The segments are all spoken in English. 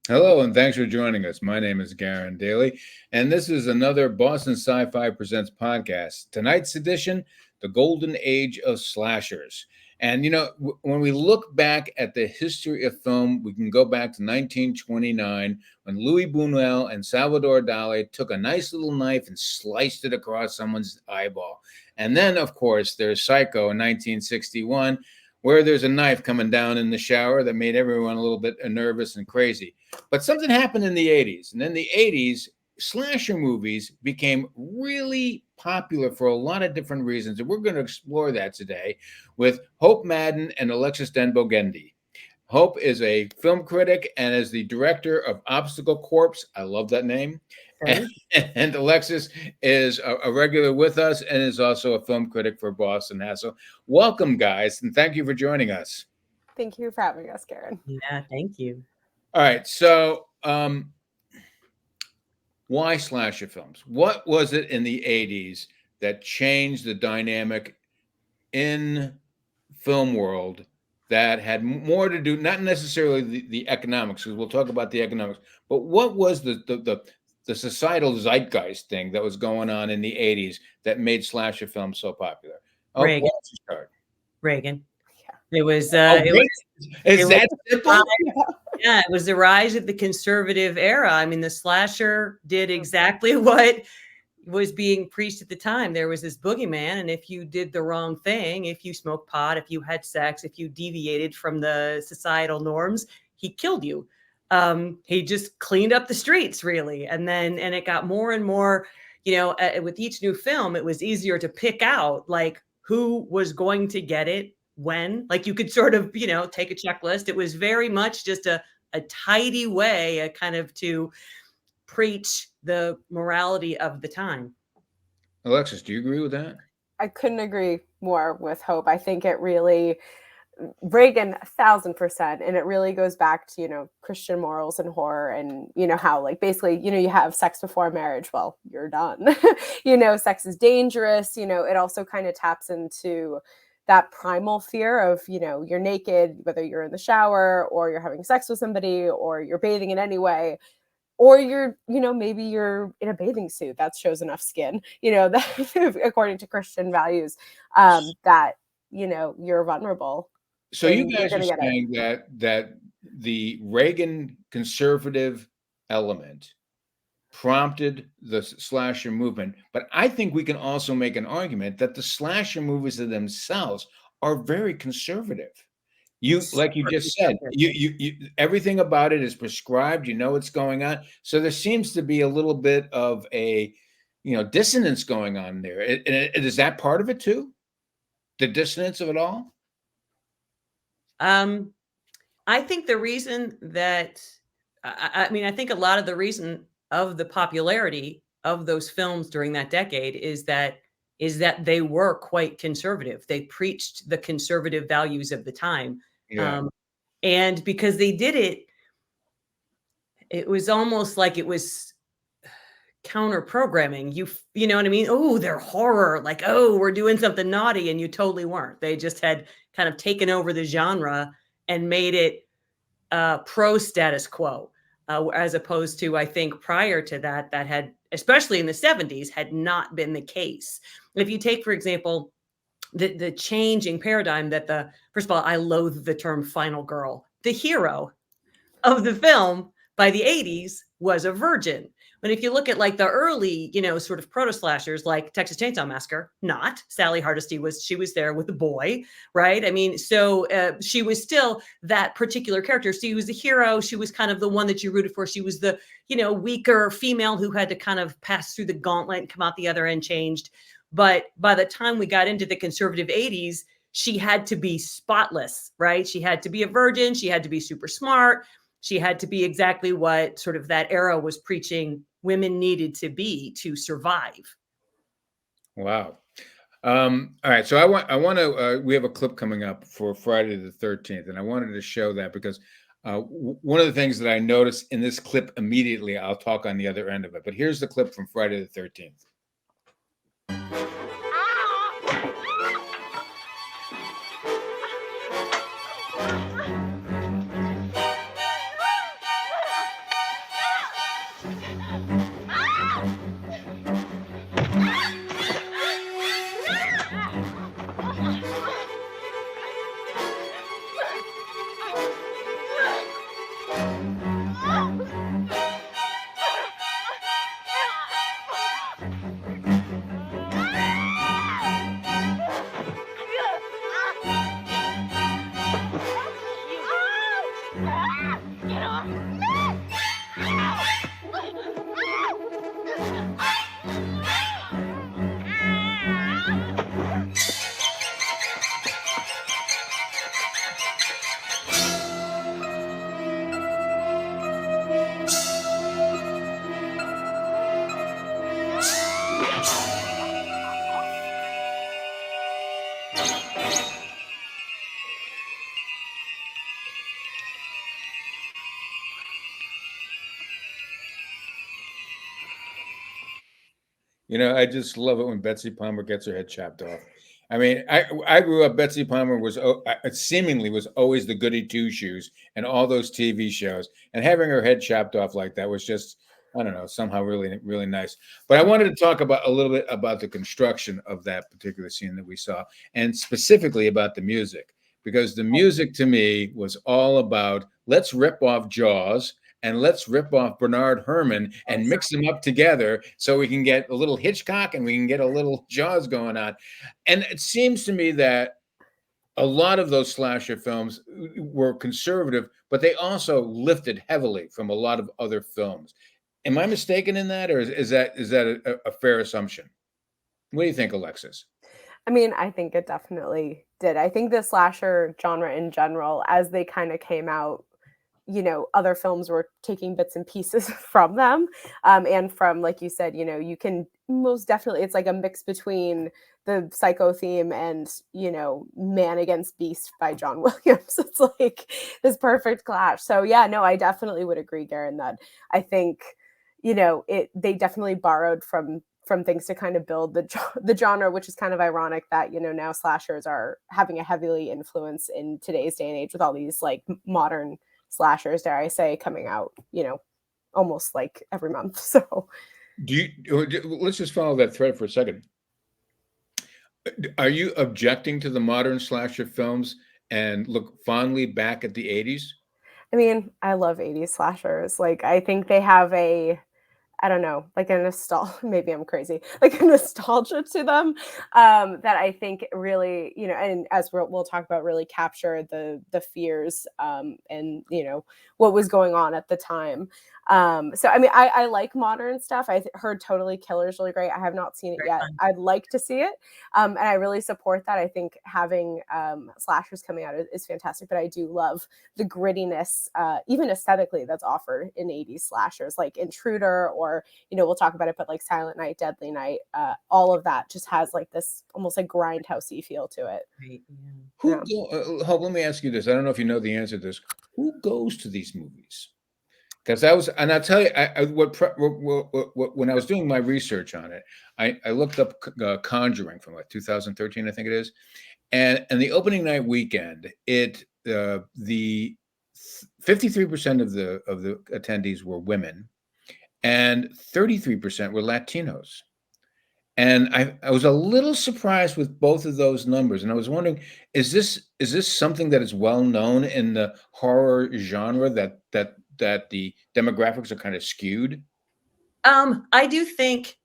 Hello, and thanks for joining us. My name is Garen Daly, and this is another Boston Sci-Fi Presents podcast. Tonight's edition, The Golden Age of Slashers. And, when we look back at the history of film, we can go back to 1929 when Louis Buñuel and Salvador Dali took a nice little knife and sliced it across someone's eyeball. And then, of course, there's Psycho in 1961, where there's a knife coming down in the shower that made everyone a little bit nervous and crazy. But something happened in the 80s. And in the 80s, slasher movies became really popular for a lot of different reasons. And we're going to explore that today with Hope Madden and Alexis Boggende. Hope is a film critic and is the director of Obstacle Corpse. I love that name. And Alexis is a regular with us and is also a film critic for Boston Hassel. Welcome, guys, and thank you for joining us. Thank you for having us, Karen. Yeah, thank you. All right, so why slasher films? What was it in the 80s that changed the dynamic in film world that had more to do, not necessarily the economics, because we'll talk about the economics, but what was the societal zeitgeist thing that was going on in the 80s that made slasher films so popular? Reagan. Why don't you start? Reagan. Yeah. It was. Is that simple? Yeah, it was the rise of the conservative era. I mean, the slasher did exactly what was being preached at the time. There was this boogeyman, and if you did the wrong thing, if you smoked pot, if you had sex, if you deviated from the societal norms, he killed you. He just cleaned up the streets, really. And it got more and more, with each new film, it was easier to pick out like who was going to get it when. Like you could sort of, take a checklist. It was very much just a tidy way, a kind of to preach the morality of the time. Alexis, do you agree with that? I couldn't agree more with Hope. I think it really, Reagan, 1,000%. And it really goes back to, Christian morals and horror and, how like basically, you have sex before marriage. Well, you're done. Sex is dangerous. It also kind of taps into that primal fear of, you're naked, whether you're in the shower or you're having sex with somebody or you're bathing in any way. Or you're, maybe you're in a bathing suit that shows enough skin, that, according to Christian values, that, you're vulnerable. So you guys are saying that the Reagan conservative element prompted the slasher movement, but I think we can also make an argument that the slasher movies themselves are very conservative. Like you just said, you everything about it is prescribed. What's going on. So there seems to be a little bit of a, dissonance going on there. Is that part of it too? The dissonance of it all? I think the reason that, I think a lot of the reason of the popularity of those films during that decade is that they were quite conservative. They preached the conservative values of the time. Yeah. And because they did it, it was almost like it was counter programming. You know what I mean? Oh, they're horror. Like, oh, we're doing something naughty. And you totally weren't. They just had kind of taken over the genre and made it pro status quo, as opposed to, I think, prior to that had, especially in the 70s, had not been the case. If you take, for example, the changing paradigm that first of all, I loathe the term final girl. The hero of the film by the 80s was a virgin. But if you look at like the early, sort of proto slashers like Texas Chainsaw Massacre, not Sally Hardesty she was there with a boy, right? I mean, so she was still that particular character. She was the hero. She was kind of the one that you rooted for. She was the, weaker female who had to kind of pass through the gauntlet and come out the other end changed. But by the time we got into the conservative 80s, she had to be spotless, right? She had to be a virgin. She had to be super smart. She had to be exactly what sort of that era was preaching women needed to be to survive. Wow. All right. So I want to, we have a clip coming up for Friday the 13th, and I wanted to show that because one of the things that I noticed in this clip immediately, I'll talk on the other end of it, but here's the clip from Friday the 13th. You know, I just love it when Betsy Palmer gets her head chopped off. I mean, I grew up. Betsy Palmer was seemingly was always the goody two shoes and all those TV shows, and having her head chopped off like that was just, I don't know, somehow really nice. But I wanted to talk about a little bit about the construction of that particular scene that we saw, and specifically about the music, because the music to me was all about let's rip off Jaws and let's rip off Bernard Herrmann and mix them up together so we can get a little Hitchcock and we can get a little Jaws going on. And it seems to me that a lot of those slasher films were conservative, but they also lifted heavily from a lot of other films. Am I mistaken in that, or is that a fair assumption? What do you think, Alexis? I mean, I think it definitely did. I think the slasher genre in general, as they kind of came out, other films were taking bits and pieces from them. And from, like you said, you can most definitely, it's like a mix between the Psycho theme and, Man Against Beast by John Williams. It's like this perfect clash. So yeah, no, I definitely would agree, Garen, that I think, they definitely borrowed from things to kind of build the genre, which is kind of ironic that, now slashers are having a heavily influence in today's day and age with all these like modern slashers, dare I say, coming out, almost like every month. So let's just follow that thread for a second. Are you objecting to the modern slasher films and look fondly back at the 80s? I mean, I love 80s slashers. Like, I think they have I don't know, like a nostalgia, maybe I'm crazy, like a nostalgia to them that I think really, and as we'll talk about, really capture the fears and, what was going on at the time. So, I mean, I like modern stuff. I heard Totally Killer's really great. I have not seen it yet. I'd like to see it. And I really support that. I think having slashers coming out is fantastic, but I do love the grittiness, even aesthetically, that's offered in 80s slashers, like Intruder, or, we'll talk about it, but like Silent Night, Deadly Night, all of that just has like this almost like grindhousey feel to it. Right, yeah. Hope, let me ask you this. I don't know if you know the answer to this. Who goes to these movies? Because and I'll tell you, when I was doing my research on it, I looked up Conjuring from like 2013, I think it is, and the opening night weekend, the 53% of the attendees were women, and 33% were Latinos. And I was a little surprised with both of those numbers, and I was wondering, is this something that is well known in the horror genre that the demographics are kind of skewed? I do think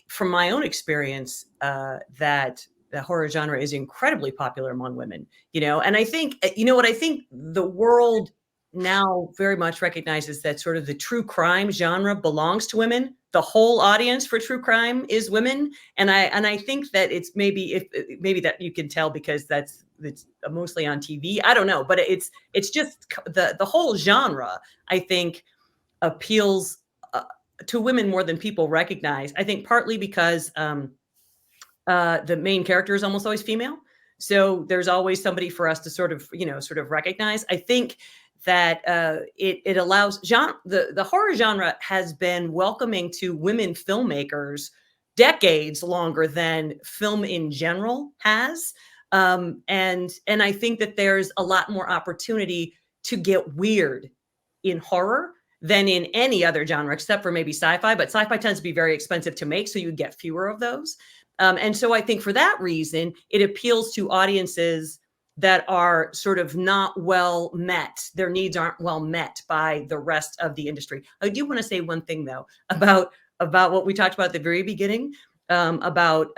from my own experience that the horror genre is incredibly popular among women, and I think, I think the world now very much recognizes that sort of the true crime genre belongs to women. The whole audience for true crime is women. And I think that it's maybe that you can tell because it's mostly on TV. I don't know, but it's just the whole genre, I think, appeals to women more than people recognize. I think partly because the main character is almost always female. So there's always somebody for us to sort of recognize. I think that it allows the horror genre has been welcoming to women filmmakers decades longer than film in general has. And I think that there's a lot more opportunity to get weird in horror than in any other genre, except for maybe sci-fi. But sci-fi tends to be very expensive to make, so you get fewer of those. And so I think for that reason, it appeals to audiences that are sort of not well met. Their needs aren't well met by the rest of the industry. I do want to say one thing, though, about what we talked about at the very beginning, about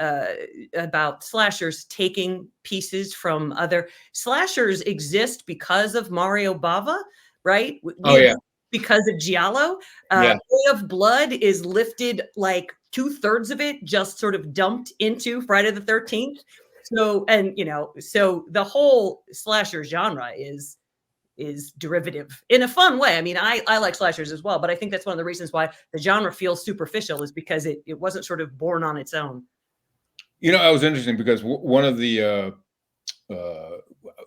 slashers taking pieces from other slashers exist because of Mario Bava, right? Oh, yeah. Because of Giallo. Yeah. Way of Blood is lifted, like 2/3 of it just sort of dumped into Friday the 13th. So, and so the whole slasher genre is derivative in a fun way. I mean, I like slashers as well, but I think that's one of the reasons why the genre feels superficial, is because it wasn't sort of born on its own. I was interesting because one of the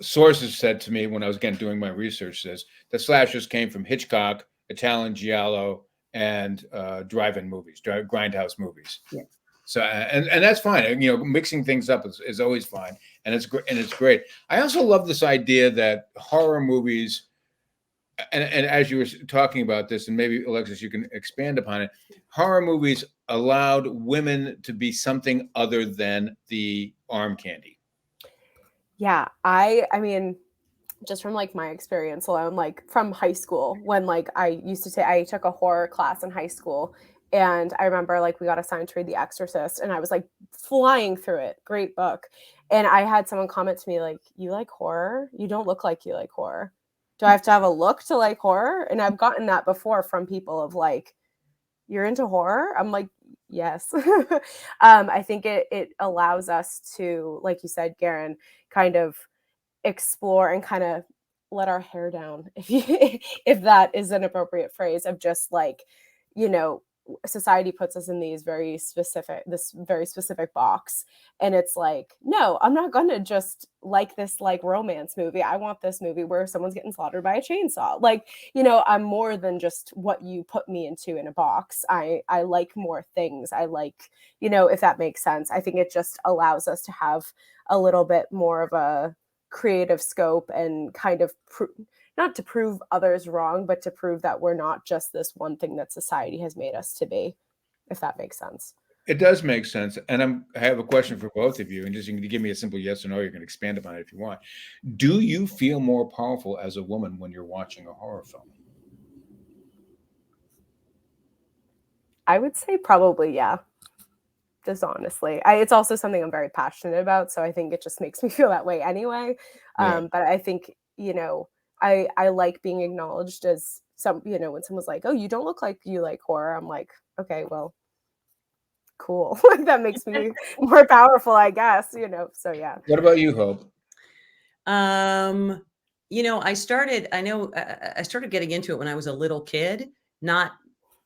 sources said to me when I was doing my research, says the slashers came from Hitchcock, Italian Giallo, and drive-in movies, grindhouse movies. Yeah. So and that's fine. You know, mixing things up is always fine, and it's great. I also love this idea that horror movies, and as you were talking about this, and maybe Alexis, you can expand upon it. Horror movies allowed women to be something other than the arm candy. Yeah, I mean, just from like my experience alone, like from high school, when like I took a horror class in high school, and I remember like we got assigned to read The Exorcist, and I was like flying through it. Great book. And I had someone comment to me like, "You like horror? You don't look like you like horror. Do I have to have a look to like horror?" And I've gotten that before from people of like, "You're into horror?" I'm like, yes. I think it allows us to, like you said, Garen, kind of explore and kind of let our hair down, if that is an appropriate phrase, of just like, you know, society puts us in this very specific box, and it's like, no, I'm not gonna just like this like romance movie. I want this movie where someone's getting slaughtered by a chainsaw. Like, you know, I'm more than just what you put me into in a box. I like more things. I like, you know, if that makes sense. I think it just allows us to have a little bit more of a creative scope, and kind of not to prove others wrong, but to prove that we're not just this one thing that society has made us to be, if that makes sense. It does make sense. And I have a question for both of you, and just you can give me a simple yes or no. You can expand upon it if you want. Do you feel more powerful as a woman when you're watching a horror film? I would say probably, yeah. Just honestly, it's also something I'm very passionate about, so I think it just makes me feel that way anyway. Yeah. But I think, you know, I like being acknowledged as some, you know, when someone's like, "Oh, you don't look like you like horror," I'm like, okay, well, cool. Like that makes me more powerful, I guess, you know. So yeah. What about you, Hope? You know, I started getting into it when I was a little kid, not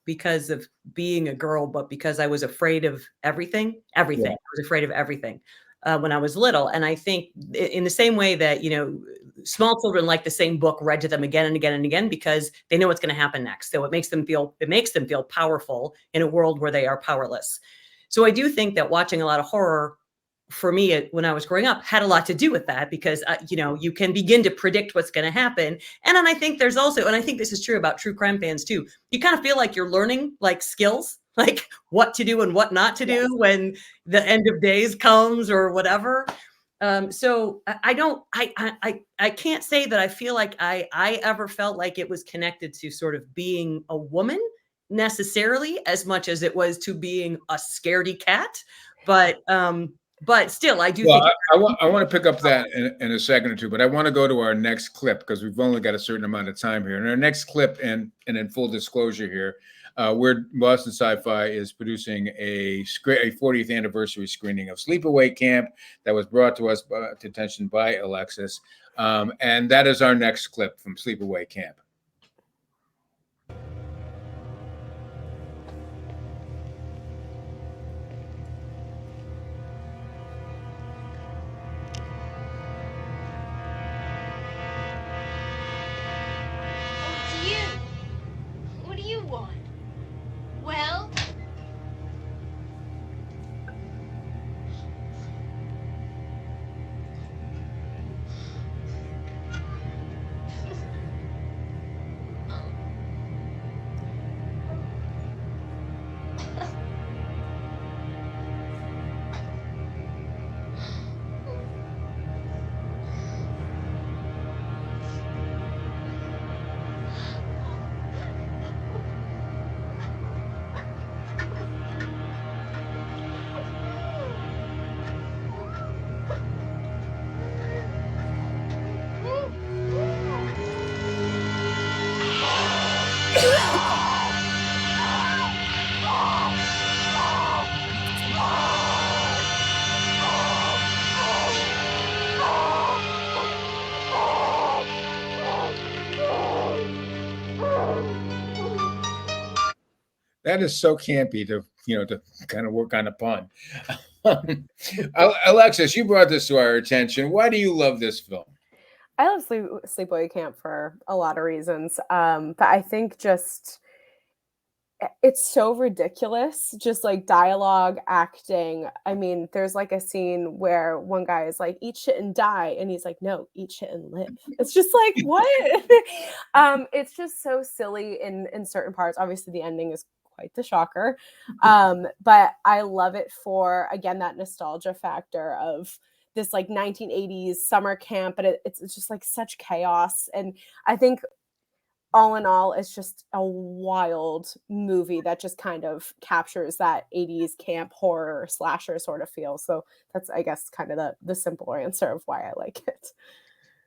because of being a girl, but because I was afraid of everything. Everything. Yeah. I was afraid of everything when I was little. And I think in the same way that, you know, small children like the same book read to them again and again and again because they know what's going to happen next. So it makes them feel powerful in a world where they are powerless. So I do think that watching a lot of horror for me, when I was growing up, had a lot to do with that because, you know, you can begin to predict what's going to happen. And then I think there's also, and I think this is true about true crime fans too, you kind of feel like you're learning like skills, like what to do and what not to do when the end of days comes or whatever. So I can't say that I feel like I ever felt like it was connected to sort of being a woman necessarily as much as it was to being a scaredy cat. But still, I do Well, think I want to pick up that in a second or two, but I want to go to our next clip because we've only got a certain amount of time here. And our next clip, and in full disclosure here, where Boston Sci-Fi is producing a 40th anniversary screening of Sleepaway Camp that was brought to us to attention by Alexis, and that is our next clip from Sleepaway Camp. That is so campy to kind of work on a pun. Alexis, you brought this to our attention. Why do you love this film? I love Sleepaway Camp for a lot of reasons. But I think just it's so ridiculous, just like dialogue, acting. I mean, there's like a scene where one guy is like, eat shit and die, and he's like, no, eat shit and live. It's just like, what? It's just so silly in certain parts. Obviously the ending is quite the shocker, but I love it for, again, that nostalgia factor of this like 1980s summer camp, but it's just like such chaos. And I think all in all, it's just a wild movie that just kind of captures that 80s camp horror slasher sort of feel. So that's, I guess, kind of the simple answer of why I like it.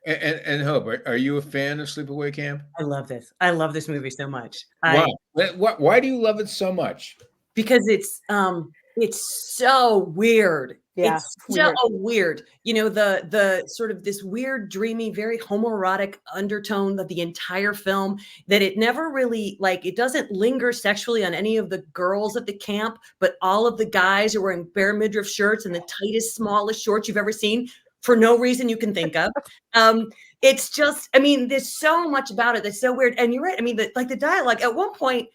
And Hope, are you a fan of Sleepaway Camp? I love this. I love this movie so much. Wow. Why do you love it so much? Because it's so weird. Yeah, It's so weird. You know, the sort of this weird, dreamy, very homoerotic undertone of the entire film, that it never really, like, it doesn't linger sexually on any of the girls at the camp, but all of the guys are wearing bare midriff shirts and the tightest, smallest shorts you've ever seen for no reason you can think of. It's just, I mean, there's so much about it that's so weird. And you're right. I mean, the dialogue at one point,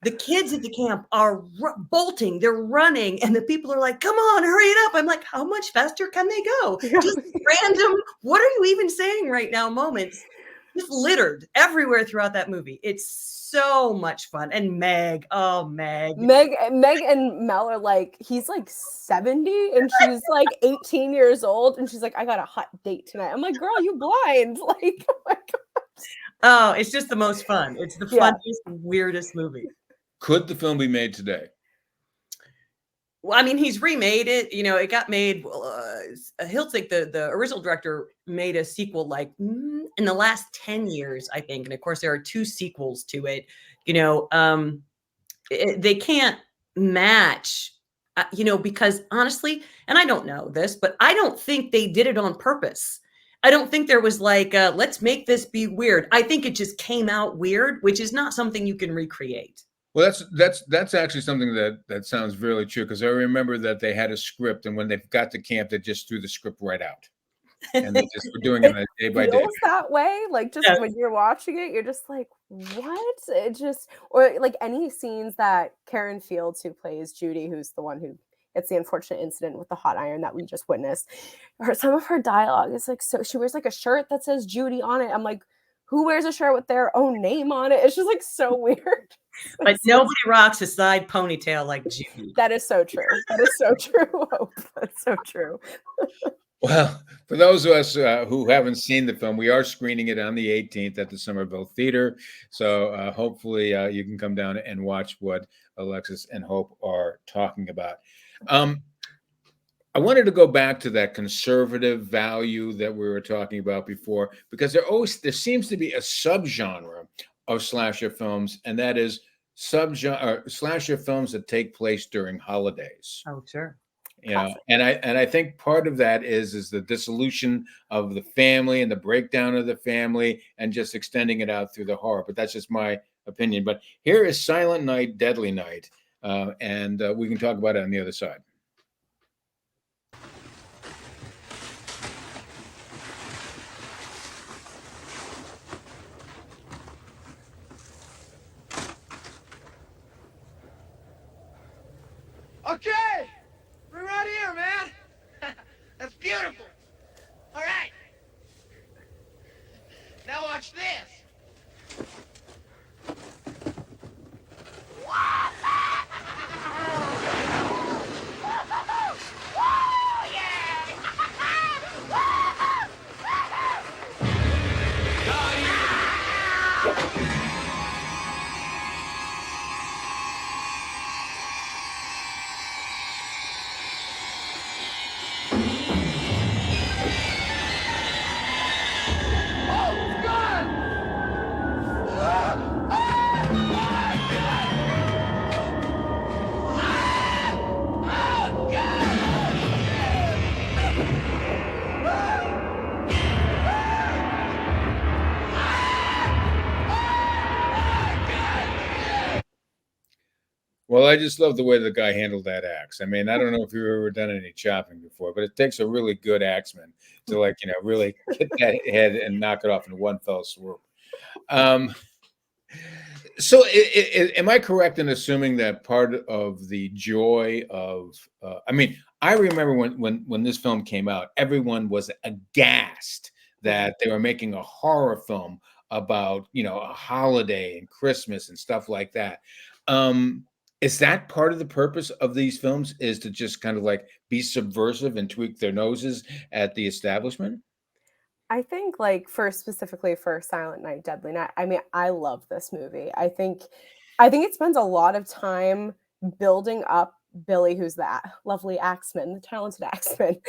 the kids at the camp are bolting, they're running, and the people are like, come on, hurry it up. I'm like, how much faster can they go? Just random, what are you even saying right now moments, just littered everywhere throughout that movie. It's so much fun. And Meg and Mel are like, he's like 70 and she's like 18 years old, and she's like, I got a hot date tonight. I'm like, girl, you blind. Like, oh my God. Oh, it's just the most fun. It's the funniest, weirdest movie. Could the film be made today? Well, I mean, he's remade it. You know, it got made. Hiltzik, the original director, made a sequel like in the last 10 years, I think. And of course, there are 2 sequels to it. You know, they can't match, you know, because honestly, and I don't know this, but I don't think they did it on purpose. I don't think there was like, let's make this be weird. I think it just came out weird, which is not something you can recreate. Well, that's actually something that sounds really true, because I remember that they had a script, and when they got to camp, they just threw the script right out, and they just were doing it day by day. Feels that way, like just when you're watching it, you're just like, what? It just, or like any scenes that Karen Fields, who plays Judy, who's the one who gets the unfortunate incident with the hot iron that we just witnessed, some of her dialogue is like, so she wears like a shirt that says Judy on it. I'm like, who wears a shirt with their own name on it? It's just like so weird. But nobody rocks a side ponytail like Judy. That is so true. That is so true. Hope. That's so true. Well, for those of us who haven't seen the film, we are screening it on the 18th at the Somerville Theater. So hopefully you can come down and watch what Alexis and Hope are talking about. I wanted to go back to that conservative value that we were talking about before, because there seems to be a subgenre of slasher films, and that is slasher films that take place during holidays. Oh, sure. Yeah, and I think part of that is the dissolution of the family and the breakdown of the family, and just extending it out through the horror. But that's just my opinion. But here is Silent Night, Deadly Night, and we can talk about it on the other side. Okay, we're right here, man. That's beautiful. All right. Now watch this. Well, I just love the way the guy handled that axe. I mean, I don't know if you've ever done any chopping before, but it takes a really good axeman to, like, really hit that head and knock it off in one fell swoop. So, am I correct in assuming that part of the joy of, I mean, I remember when this film came out, everyone was aghast that they were making a horror film about, a holiday and Christmas and stuff like that. Is that part of the purpose of these films, is to just kind of like be subversive and tweak their noses at the establishment? I think like for specifically for Silent Night, Deadly Night, I mean, I love this movie. I think it spends a lot of time building up Billy, who's the lovely axeman, the talented axeman.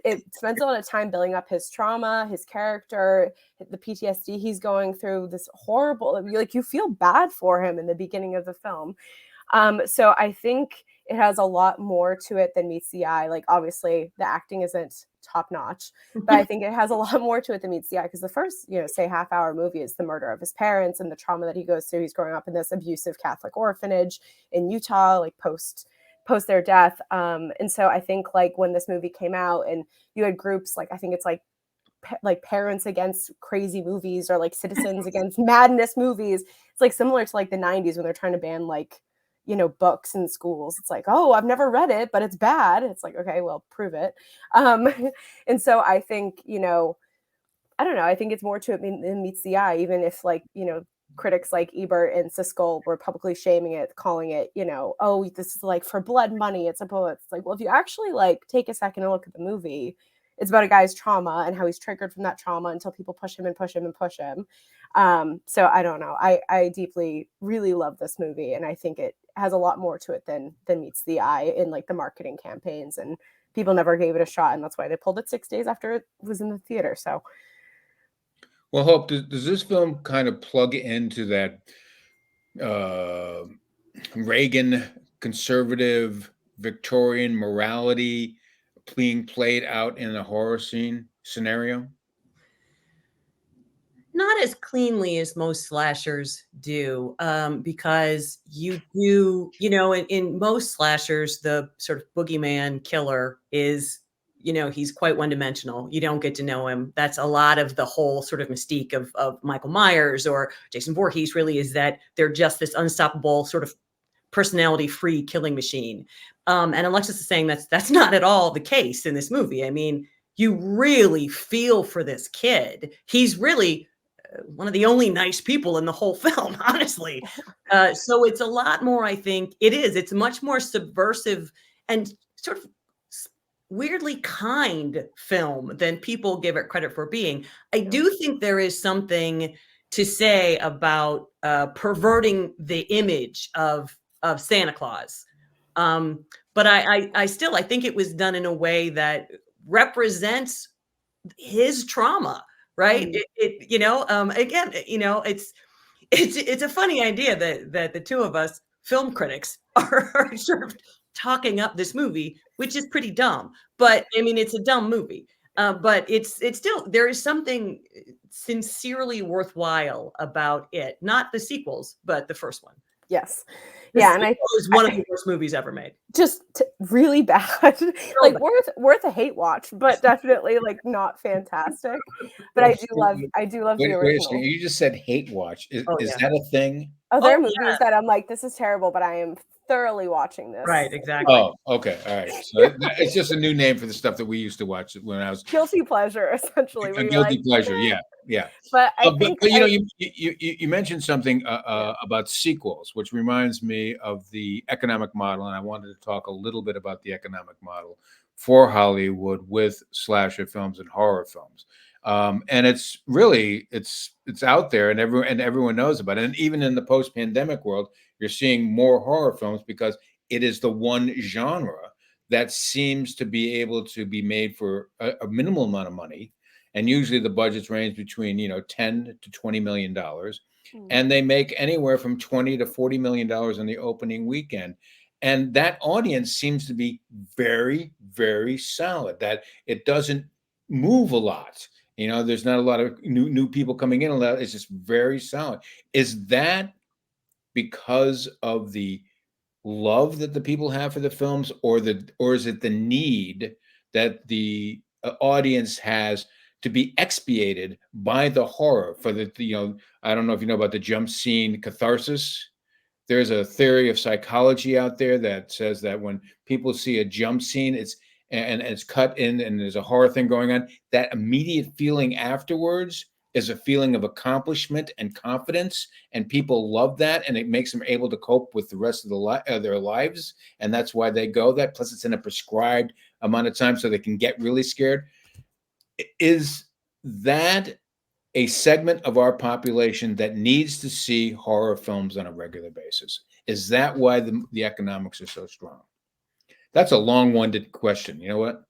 It spends a lot of time building up his trauma, his character, the PTSD he's going through, this horrible, like you feel bad for him in the beginning of the film. So I think it has a lot more to it than meets the eye. Like obviously the acting isn't top notch, but I think it has a lot more to it than meets the eye, because the first, say half-hour movie is the murder of his parents and the trauma that he goes through. He's growing up in this abusive Catholic orphanage in Utah, like post their death. And so I think like when this movie came out and you had groups like, I think it's like parents against crazy movies, or like citizens against madness movies. It's like similar to like the 90s when they're trying to ban like books in schools. It's like, oh, I've never read it, but it's bad. It's like, okay, well, prove it. um and so I think, I don't know, I think it's more to it than meets the eye, even if like, critics like Ebert and Siskel were publicly shaming it, calling it, oh, this is like for blood money. It's like, well, if you actually like take a second and look at the movie, it's about a guy's trauma and how he's triggered from that trauma until people push him and push him and push him. So I don't know. I deeply really love this movie, and I think it has a lot more to it than meets the eye in like the marketing campaigns, and people never gave it a shot, and that's why they pulled it 6 days after it was in the theater. So Well, Hope, does this film kind of plug into that uh, Reagan conservative Victorian morality being played out in a horror scene scenario? Not as cleanly as most slashers do, because you do, in most slashers, the sort of boogeyman killer is, he's quite one dimensional. You don't get to know him. That's a lot of the whole sort of mystique of Michael Myers or Jason Voorhees, really, is that they're just this unstoppable sort of personality free killing machine. And Alexis is saying that's not at all the case in this movie. I mean, you really feel for this kid. He's really one of the only nice people in the whole film, honestly. So it's a lot more, I think it's much more subversive and sort of weirdly kind film than people give it credit for being. I do think there is something to say about perverting the image of Santa Claus. But I think it was done in a way that represents his trauma, right? Again, it's a funny idea that the two of us film critics are sort of talking up this movie, which is pretty dumb. But I mean, it's a dumb movie. But it's still, there is something sincerely worthwhile about it. Not the sequels, but the first one. yes. The Yeah, and sequel is one of the worst movies ever made. just really bad. Like worth a hate watch, but definitely like not fantastic. But I do love the Wait a original. second. You just said hate watch. Is Yeah. that a thing? Oh, there are Oh, movies that I'm like, this is terrible, but I am thoroughly watching this. Right, exactly. Oh, okay. All right. So it's just a new name for the stuff that we used to watch when I was Guilty pleasure, essentially. a where you're guilty like, pleasure. "Eh." Yeah. Yeah. But I think But you mentioned something about sequels, which reminds me of the economic model, and I wanted to talk a little bit about the economic model for Hollywood with slasher films and horror films. And it's really it's out there, and everyone knows about it. And even in the post-pandemic world, you're seeing more horror films because it is the one genre that seems to be able to be made for a minimal amount of money, and usually the budgets range between 10 to 20 million dollars, and they make anywhere from 20 to 40 million dollars in the opening weekend, and that audience seems to be very, very solid, that it doesn't move a lot. There's not a lot of new people coming in. A lot, it's just very solid. Is that because of the love that the people have for the films, or is it the need that the audience has to be expiated by the horror for the, I don't know if you know about the jump scene catharsis. There's a theory of psychology out there that says that when people see a jump scene, and it's cut in and there's a horror thing going on, that immediate feeling afterwards is a feeling of accomplishment and confidence, and people love that, and it makes them able to cope with the rest of their lives, and that's why they go that. Plus, it's in a prescribed amount of time, so they can get really scared. Is that a segment of our population that needs to see horror films on a regular basis? Is that why the economics are so strong? That's a long-winded question. You know what?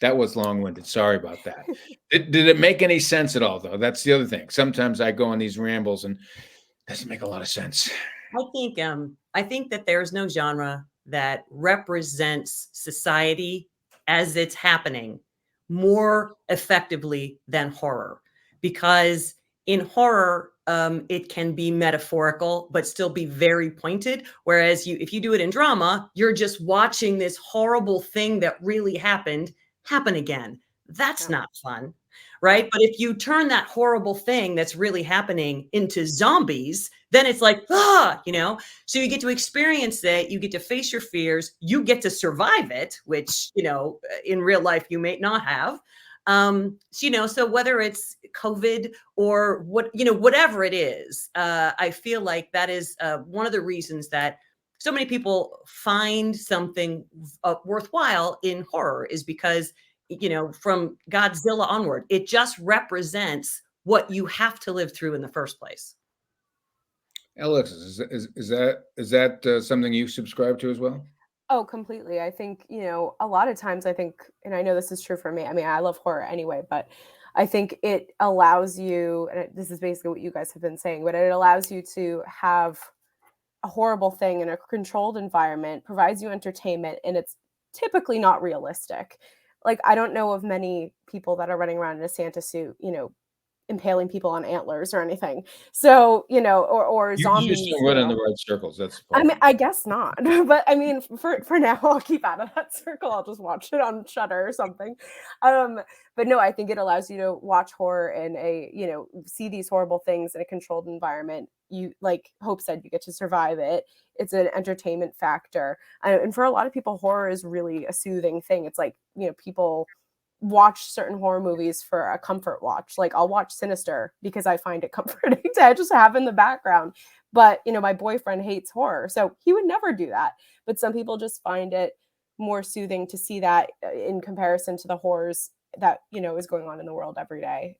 That was long-winded. Sorry about that. Did it make any sense at all, though? That's the other thing. Sometimes I go on these rambles and it doesn't make a lot of sense. I think that there's no genre that represents society as it's happening more effectively than horror, because in horror, it can be metaphorical but still be very pointed. Whereas if you do it in drama, you're just watching this horrible thing that really happened happen again. That's not fun, right? But if you turn that horrible thing that's really happening into zombies, then it's like, so you get to experience it. You get to face your fears. You get to survive it, which, in real life, you may not have. So whether it's COVID or whatever it is, I feel like that is one of the reasons that so many people find something worthwhile in horror, is because, from Godzilla onward, it just represents what you have to live through in the first place. Alexis, is that something you subscribe to as well? Oh, completely. I think, a lot of times I think, and I know this is true for me. I mean, I love horror anyway, but I think it allows you, and this is basically what you guys have been saying, but it allows you to have a horrible thing in a controlled environment, provides you entertainment, and it's typically not realistic. Like, I don't know of many people that are running around in a Santa suit, impaling people on antlers or anything. So, or You zombies. just don't run in the right circles. That's the I problem. mean, I guess not, but I mean, for now, I'll keep out of that circle. I'll just watch it on Shudder or something. But no, I think it allows you to watch horror in see these horrible things in a controlled environment. You, like Hope said, you get to survive it. It's an entertainment factor, and for a lot of people, horror is really a soothing thing. It's like, people watch certain horror movies for a comfort watch. Like, I'll watch Sinister because I find it comforting to just have in the background. But, my boyfriend hates horror, so he would never do that. But some people just find it more soothing to see that in comparison to the horrors that, is going on in the world every day.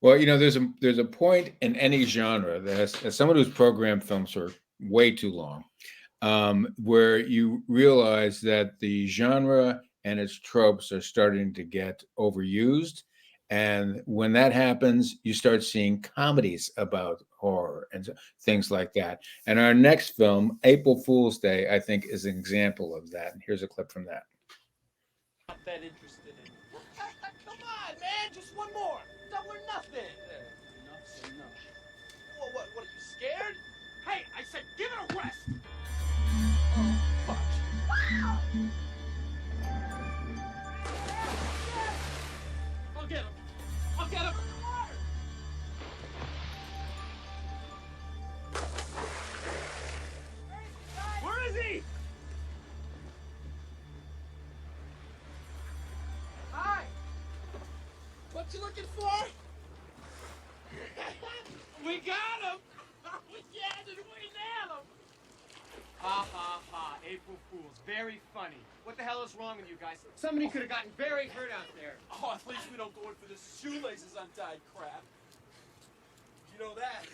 Well, there's a point in any genre that, as someone who's programmed films for way too long, where you realize that the genre and its tropes are starting to get overused. And when that happens, you start seeing comedies about horror and things like that. And our next film, April Fool's Day, I think is an example of that. And here's a clip from that. Not that interested in. Come on, man, just one more. Double or nothing. Enough's enough. What are you scared? Hey, I said give it a rest. Oh, fuck. I'll get him. I'll get him. Where is he? Hi. What you looking for? We got him. Yeah, did we nail him? Ha ha ha. April Fools. Very funny. What the hell is wrong with you guys? Somebody could have gotten very hurt out there. Oh, at least we don't go in for this shoelaces untied crap. You know that.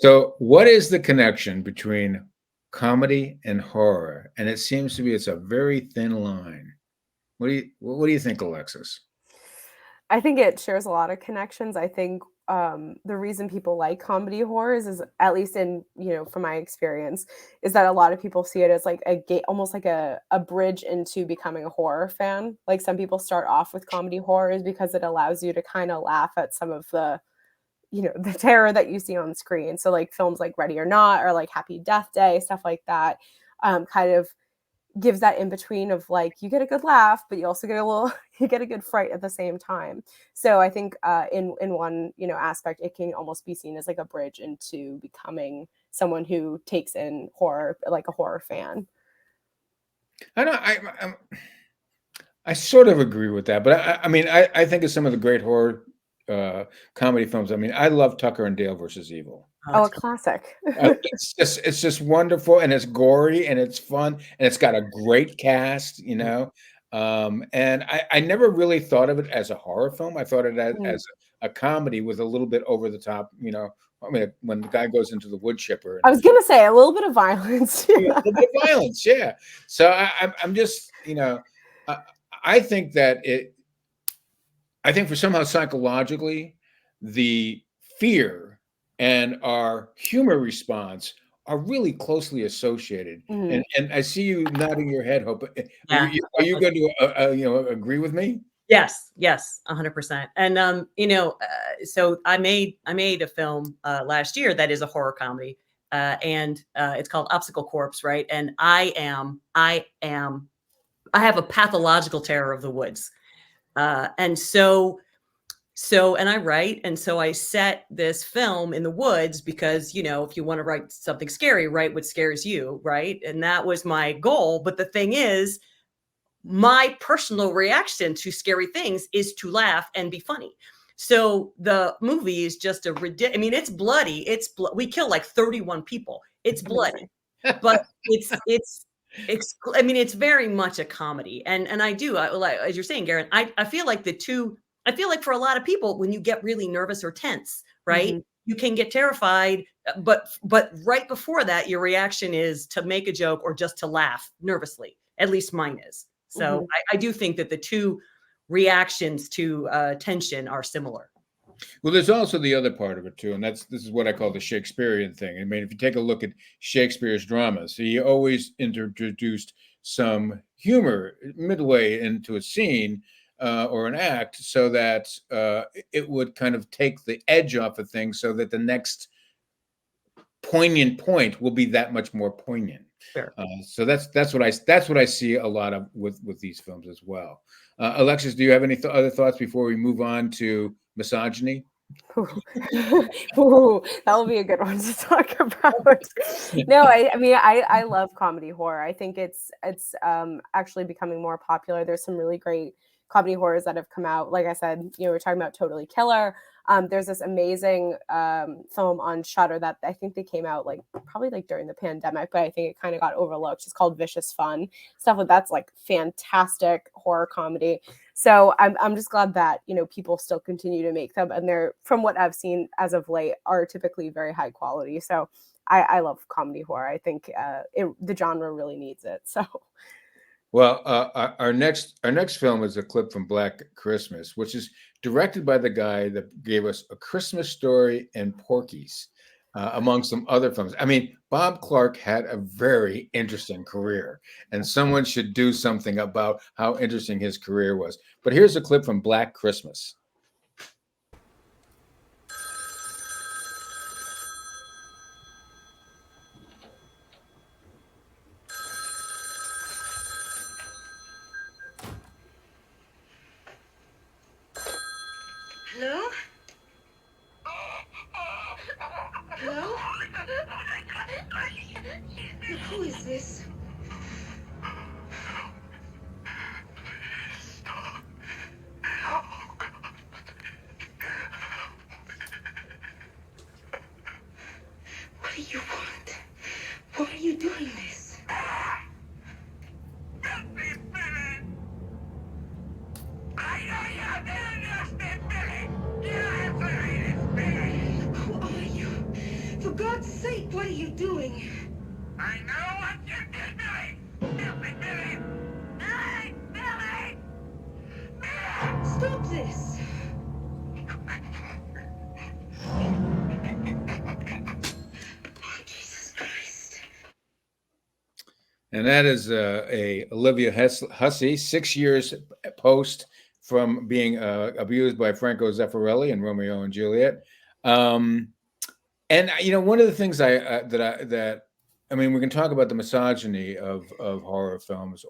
So what is the connection between comedy and horror? And it seems to be it's a very thin line. What do you think, Alexis? I think it shares a lot of connections. I think the reason people like comedy horrors is, at least in, from my experience, is that a lot of people see it as like almost like a bridge into becoming a horror fan. Like, some people start off with comedy horrors because it allows you to kind of laugh at some of the, the terror that you see on screen. So like films like Ready or Not or like Happy Death Day, stuff like that, kind of, gives that in between of like, you get a good laugh, but you also get a little, you get a good fright at the same time. So I think in one, you know, aspect, it can almost be seen as like a bridge into becoming someone who takes in horror, like a horror fan. I don't. I sort of agree with that, but I mean, I think of some of the great horror comedy films. I mean, I love Tucker and Dale versus Evil. Oh, a classic. It's just wonderful, and it's gory, and it's fun, and it's got a great cast, you know. And I never really thought of it as a horror film. I thought of it as a comedy with a little bit over the top, you know. I mean, when the guy goes into the wood chipper. I was gonna say a little bit of violence. A little bit of violence, yeah. So I'm just, you know, I think that I think for somehow psychologically, the fear and our humor response are really closely associated. And I see you nodding your head, Hope. Are you going to you know, agree with me? Yes, 100%. And you know, so I made a film last year that is a horror comedy, and it's called Obstacle Corpse, right? And I have a pathological terror of the woods, and so and I write, and so I set this film in the woods because, you know, if you want to write something scary, write what scares you, right? And that was my goal. But the thing is, my personal reaction to scary things is to laugh and be funny. So the movie is just a ridiculous. I mean, it's bloody. We kill like 31 people. It's bloody, but I mean, it's very much a comedy. And I do, like, as you're saying, Garen, I feel like I feel like for a lot of people, when you get really nervous or tense, right, you can get terrified, but right before that, your reaction is to make a joke or just to laugh nervously. At least mine is. So I do think that the two reactions to tension are similar. Well, there's also the other part of it too, and this is what I call the Shakespearean thing. I mean, if you take a look at Shakespeare's dramas, he always introduced some humor midway into a scene or an act, so that it would kind of take the edge off of things, so that the next poignant point will be that much more poignant. Sure. So that's what I see a lot of with these films as well. Alexis, do you have any other thoughts before we move on to misogyny? Ooh, that will be a good one to talk about. No, I mean, I love comedy horror. I think it's actually becoming more popular. There's some really great comedy horrors that have come out. Like I said, you know, we're talking about Totally Killer. There's this amazing film on Shudder that I think they came out like probably like during the pandemic, but I think it kind of got overlooked. It's called Vicious Fun. Stuff like that's like fantastic horror comedy. So I'm just glad that, you know, people still continue to make them, and they're, from what I've seen as of late, are typically very high quality. So I love comedy horror. I think the genre really needs it. So. Well, our next film is a clip from Black Christmas, which is directed by the guy that gave us A Christmas Story and Porky's, among some other films. I mean, Bob Clark had a very interesting career, and someone should do something about how interesting his career was. But here's a clip from Black Christmas. Hello? Hello? Who is this? What do you want? Why are you doing this? Who are you? For God's sake, what are you doing? I know what you're doing! Billy! Billy! Billy! Stop this! Oh, Jesus Christ. And that is a Olivia Hussey, 6 years post from being abused by Franco Zeffirelli in Romeo and Juliet. And you know, one of the things that I mean, we can talk about the misogyny of horror films,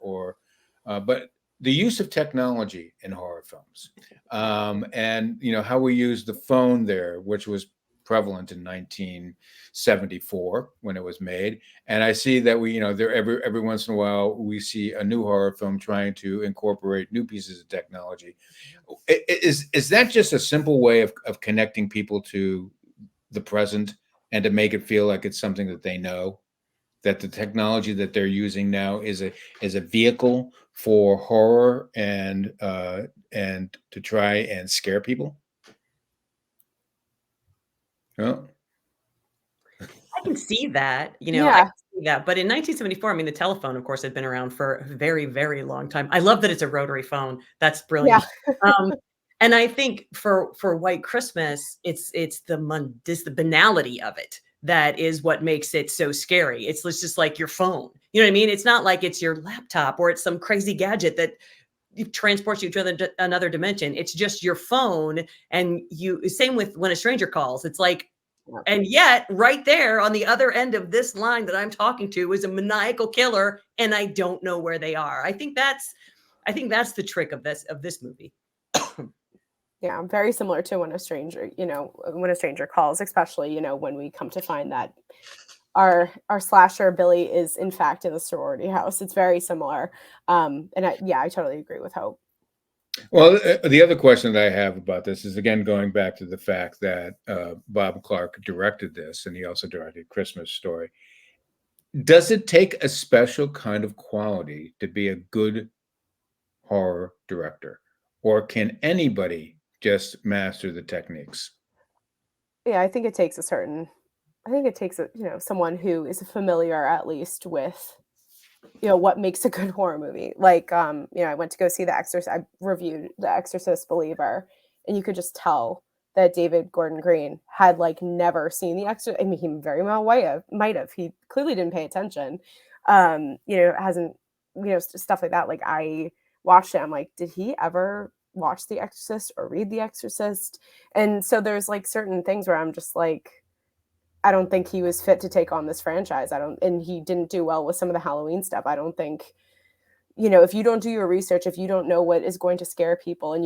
but the use of technology in horror films, and how we use the phone there, which was prevalent in 1974 when it was made. And I see that there every once in a while we see a new horror film trying to incorporate new pieces of technology. Is that just a simple way of connecting people to the present and to make it feel like it's something that they know? That the technology that they're using now is a vehicle for horror and to try and scare people. Oh, I can see that, I Yeah. can see that. But in 1974, I mean, the telephone, of course, had been around for a very, very long time. I love that it's a rotary phone. That's Yeah. brilliant. And I think for White Christmas, it's the banality of it that is what makes it so scary. It's just like your phone. You know what I mean? It's not like it's your laptop or it's some crazy gadget that transports you to another dimension. It's just your phone. And same with when a stranger calls. It's like, and yet right there on the other end of this line that I'm talking to is a maniacal killer, and I don't know where they are. I think that's the trick of this movie. Yeah, very similar to when a stranger calls, especially, when we come to find that our slasher Billy is in fact in the sorority house. It's very similar. And I totally agree with Hope. well, the other question that I have about this is, again, going back to the fact that Bob Clark directed this, and he also directed Christmas Story. Does it take a special kind of quality to be a good horror director, or can anybody just master the techniques? Yeah, I think it takes someone who is familiar at least with, what makes a good horror movie. Like, I went to go see The Exorcist. I reviewed The Exorcist Believer, and you could just tell that David Gordon Green had never seen The Exorcist. I mean, he very well might have. He clearly didn't pay attention. Hasn't, stuff like that. Like, I watched it. I'm like, did he ever watch The Exorcist or read The Exorcist? And so there's certain things where I'm just like, I don't think he was fit to take on this franchise. And he didn't do well with some of the Halloween stuff. I don't think, if you don't do your research, if you don't know what is going to scare people, and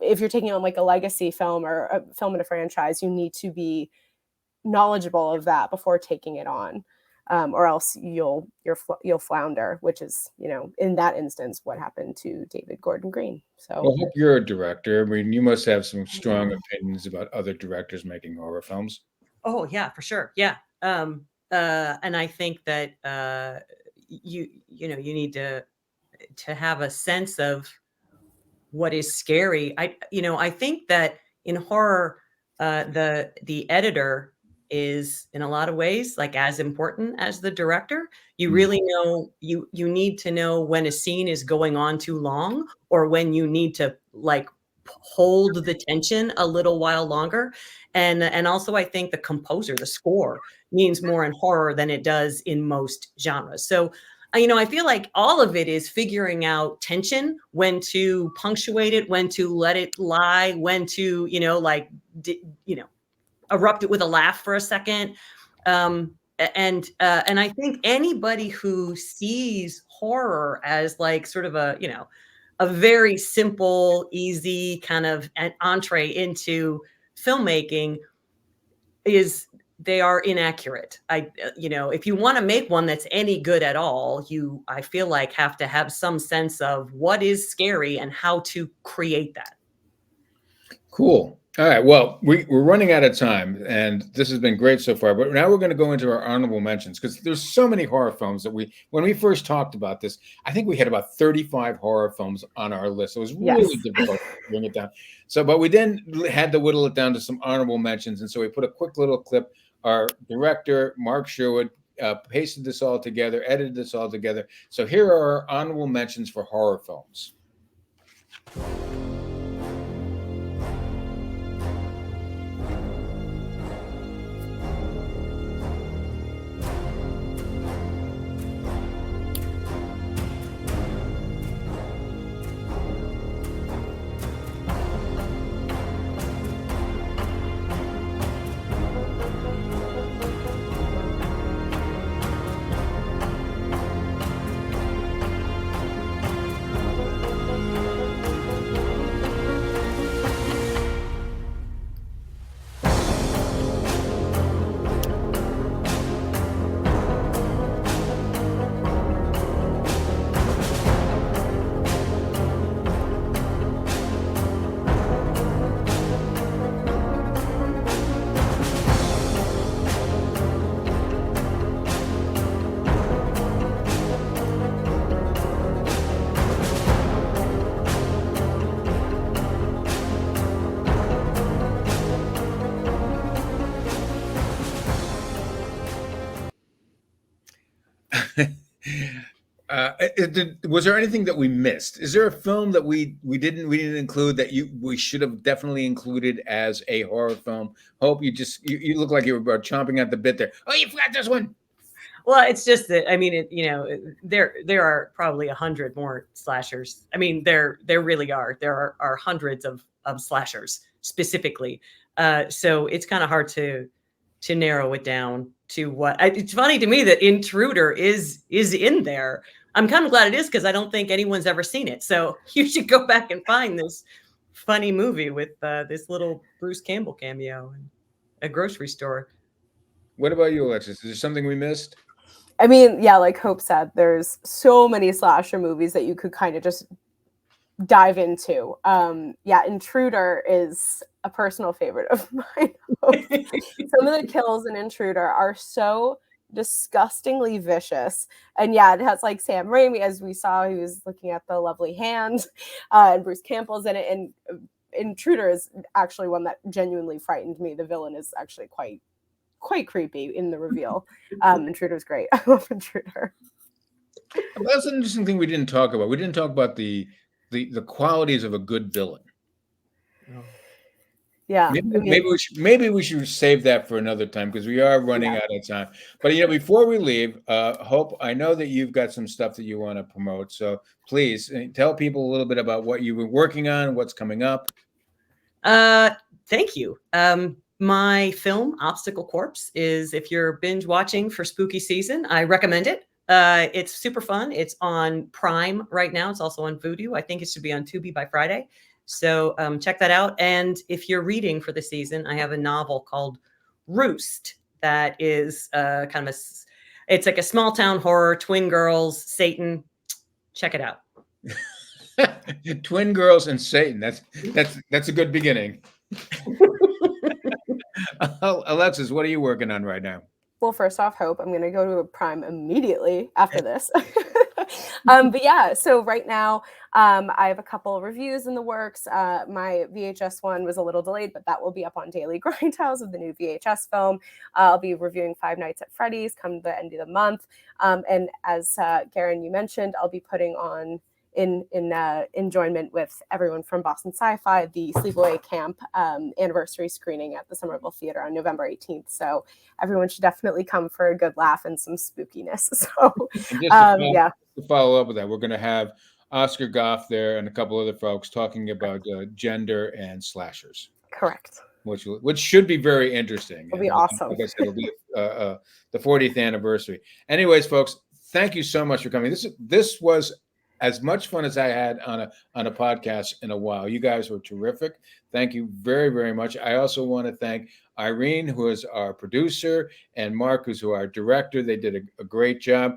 if you're taking on a legacy film or a film in a franchise, you need to be knowledgeable of that before taking it on. Or else you'll flounder, which is, in that instance, what happened to David Gordon Green. So, Well, Hope, you're a director. I mean, you must have some strong opinions about other directors making horror films. Oh yeah, for sure. Yeah. And I think that you need to have a sense of what is scary. I think that in horror, the editor is in a lot of ways as important as the director. You really know, you need to know when a scene is going on too long, or when you need to hold the tension a little while longer. And also I think the composer, the score, means more in horror than it does in most genres. So I feel like all of it is figuring out tension, when to punctuate it, when to let it lie, when to erupt it with a laugh for a second. And I think anybody who sees horror as sort of a very simple, easy kind of an entree into filmmaking they are inaccurate. If you want to make one that's any good at all, I feel like have to have some sense of what is scary and how to create that. Cool. All right. Well, we're running out of time, and this has been great so far. But now we're going to go into our honorable mentions, because there's so many horror films that when we first talked about this, I think we had about 35 horror films on our list. It was really difficult to bring it down. So, but we then had to whittle it down to some honorable mentions, and so we put a quick little clip. Our director, Mark Sherwood, pasted this all together, edited this all together. So here are our honorable mentions for horror films. Was there anything that we missed? Is there a film that we didn't include that we should have definitely included as a horror film? Hope you look like you were chomping at the bit there. Oh, you forgot this one. Well, it's just that, I mean, there are probably 100 more slashers. I mean, there really are. There are hundreds of slashers specifically. So it's kind of hard to narrow it down to what. It's funny to me that Intruder is in there. I'm kind of glad it is, because I don't think anyone's ever seen it. So you should go back and find this funny movie with this little Bruce Campbell cameo in a grocery store. What about you, Alexis? Is there something we missed? I mean, yeah, like Hope said, there's so many slasher movies that you could kind of just dive into. Yeah, Intruder is a personal favorite of mine. Some of the kills in Intruder are so disgustingly vicious. And yeah, it has like Sam Raimi, as we saw, he was looking at the lovely hand, and Bruce Campbell's in it. And Intruder is actually one that genuinely frightened me. The villain is actually quite creepy in the reveal. Intruder's great. I love Intruder. That's an interesting thing we didn't talk about. We didn't talk about the qualities of a good villain. Yeah, maybe we should save that for another time, because we are running out of time. But before we leave, Hope, I know that you've got some stuff that you want to promote, so please tell people a little bit about what you've been working on, what's coming up. Thank you. My film Obstacle Corpse is, if you're binge watching for spooky season, I recommend it. It's super fun. It's on Prime right now. It's also on Vudu. I think it should be on Tubi by Friday. So check that out. And if you're reading for the season, I have a novel called Roost that is it's like a small town horror, twin girls, Satan. Check it out. Twin girls and Satan. That's a good beginning. Alexis, what are you working on right now? Well, first off, Hope, I'm going to go to Prime immediately after this. But yeah, so right now I have a couple of reviews in the works. My VHS one was a little delayed, but that will be up on Daily Grindhouse of the new VHS film. I'll be reviewing Five Nights at Freddy's come the end of the month. And as Garen, you mentioned, I'll be putting on in enjoyment with everyone from Boston Sci-Fi, the Sleepaway Camp anniversary screening at the Somerville Theater on November 18th. So everyone should definitely come for a good laugh and some spookiness. So to follow up with that, we're going to have Oscar Goff there and a couple other folks talking about gender and slashers. Correct. Which should be very interesting. It'll be awesome. Like I said, it'll be the 40th anniversary. Anyways, folks, thank you so much for coming. This was as much fun as I had on a podcast in a while. You guys were terrific. Thank you very, very much. I also want to thank Irene, who is our producer, and Mark, who's our director. They did a great job.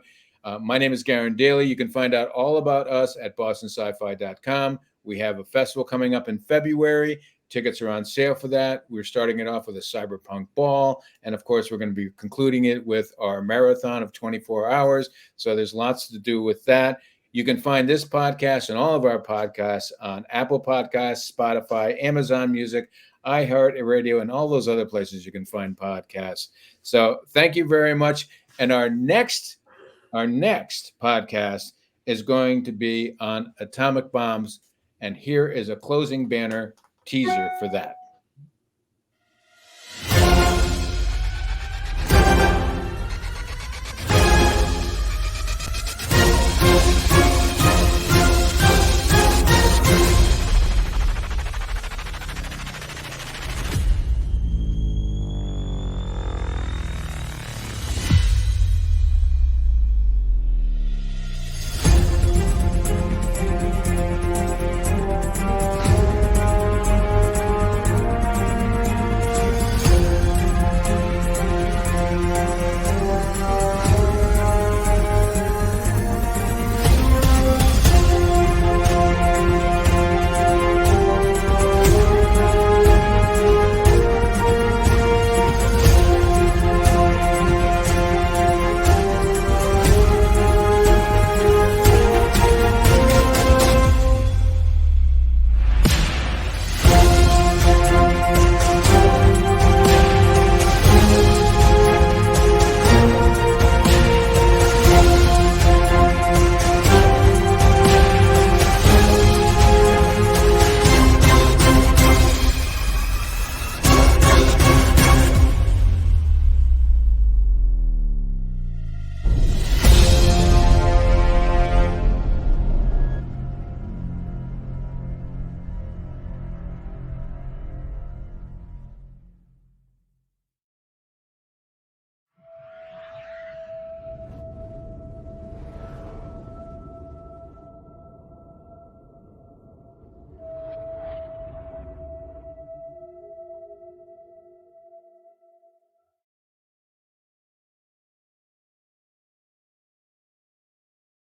My name is Garen Daly. You can find out all about us at bostonscifi.com. We have a festival coming up in February. Tickets are on sale for that. We're starting it off with a cyberpunk ball. And of course, we're going to be concluding it with our marathon of 24 hours. So there's lots to do with that. You can find this podcast and all of our podcasts on Apple Podcasts, Spotify, Amazon Music, iHeartRadio, and all those other places you can find podcasts. So thank you very much. And our next podcast is going to be on atomic bombs. And here is a closing banner teaser for that.